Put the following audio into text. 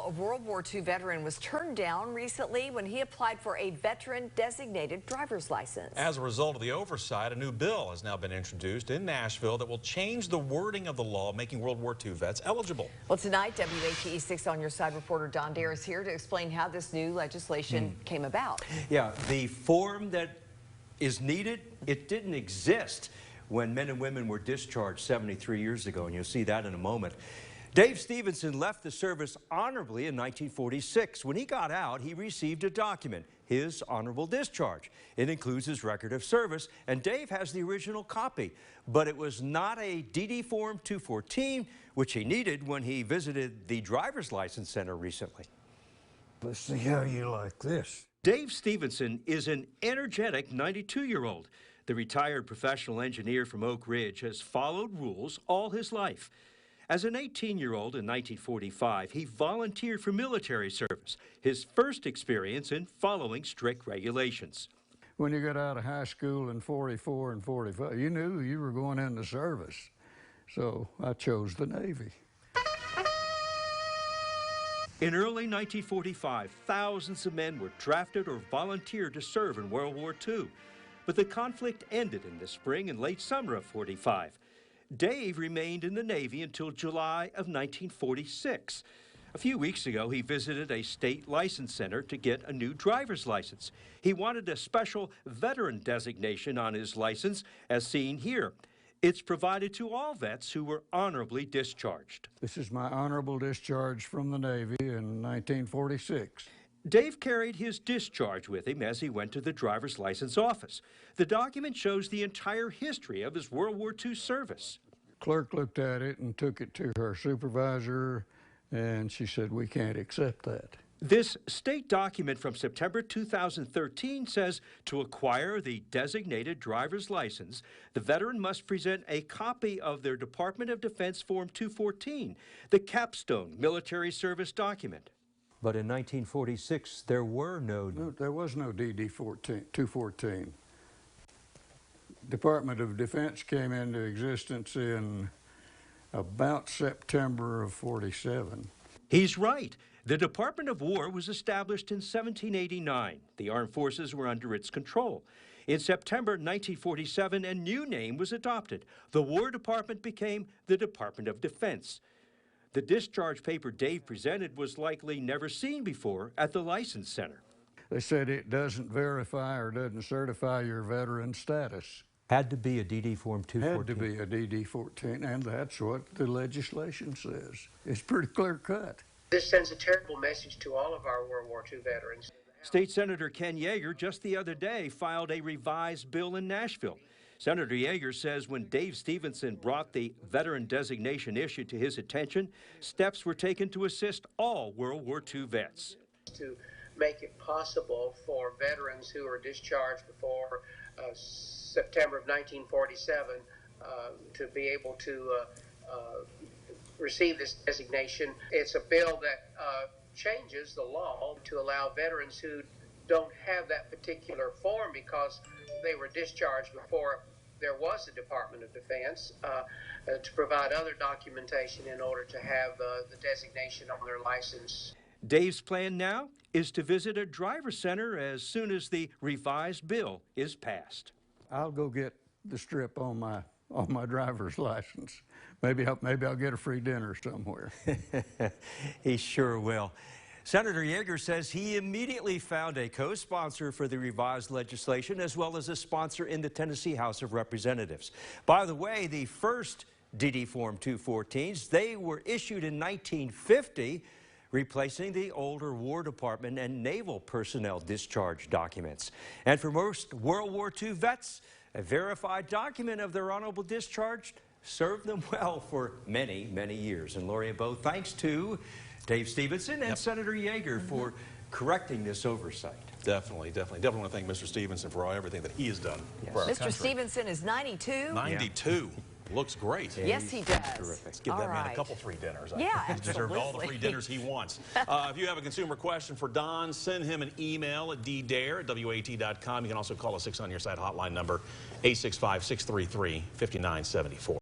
a World War II veteran was turned down recently when he applied for a veteran-designated driver's license. As a result of the oversight, a new bill has now been introduced in Nashville that will change the wording of the law, making World War II vets eligible. Well, tonight, WATE 6 On Your Side reporter Don Dare is here to explain how this new legislation came about. Yeah, the form that is needed, it didn't exist when men and women were discharged 73 years ago, and you'll see that in a moment. Dave Stevenson left the service honorably in 1946. When he got out, he received a document, his honorable discharge. It includes his record of service, and Dave has the original copy. But it was not a DD Form 214, which he needed when he visited the driver's license center recently. Let's see how you like this. Dave Stevenson is an energetic 92-year-old. The retired professional engineer from Oak Ridge has followed rules all his life. As an 18-year-old in 1945, he volunteered for military service, his first experience in following strict regulations. When you got out of high school in 44 and 45, you knew you were going into service. So I chose the Navy. In early 1945, thousands of men were drafted or volunteered to serve in World War II. But the conflict ended in the spring and late summer of 45. Dave remained in the Navy until July of 1946. A few weeks ago, he visited a state license center to get a new driver's license. He wanted a special veteran designation on his license, as seen here. It's provided to all vets who were honorably discharged. This is my honorable discharge from the Navy in 1946. Dave carried his discharge with him as he went to the driver's license office. The document shows the entire history of his World War II service. Clerk looked at it and took it to her supervisor, and she said, "We can't accept that." This state document from September 2013 says to acquire the designated driver's license, the veteran must present a copy of their Department of Defense Form 214, the capstone military service document. But in 1946, there was no DD 214. Department of Defense came into existence in about September of 47. He's right. The Department of War was established in 1789. The armed forces were under its control. In September 1947, a new name was adopted. The War Department became the Department of Defense. The discharge paper Dave presented was likely never seen before at the license center. They said it doesn't verify or doesn't certify your veteran status. Had to be a DD Form 214. Had to be a DD 14, and that's what the legislation says. It's pretty clear cut. This sends a terrible message to all of our World War II veterans. State Senator Ken Yeager just the other day filed a revised bill in Nashville. Senator Yeager says when Dave Stevenson brought the veteran designation issue to his attention, steps were taken to assist all World War II vets. To make it possible for veterans who were discharged before September of 1947 to be able to receive this designation. It's a bill that changes the law to allow veterans who don't have that particular form because they were discharged before there was a Department of Defense to provide other documentation in order to have the designation on their license. Dave's plan now is to visit a driver center as soon as the revised bill is passed. I'll go get the strip on my driver's license. Maybe I'll get a free dinner somewhere. He sure will. Senator Yeager says he immediately found a co-sponsor for the revised legislation as well as a sponsor in the Tennessee House of Representatives. By the way, the first DD Form 214s, they were issued in 1950, replacing the older War Department and Naval personnel discharge documents. And for most World War II vets, a verified document of their honorable discharge served them well for many, many years. And Lori, both thanks to Dave Stevenson and Senator Yeager for correcting this oversight. Definitely want to thank Mr. Stevenson for everything that he has done for our Mr. country. Stevenson is 92. 92. Looks great. Yes, he does. Terrific. Let's give that man a couple free dinners. Yeah, He deserves all the free dinners he wants. If you have a consumer question for Don, send him an email at ddare@WATE.com. You can also call a 6 on Your Side hotline number, 865-633-5974.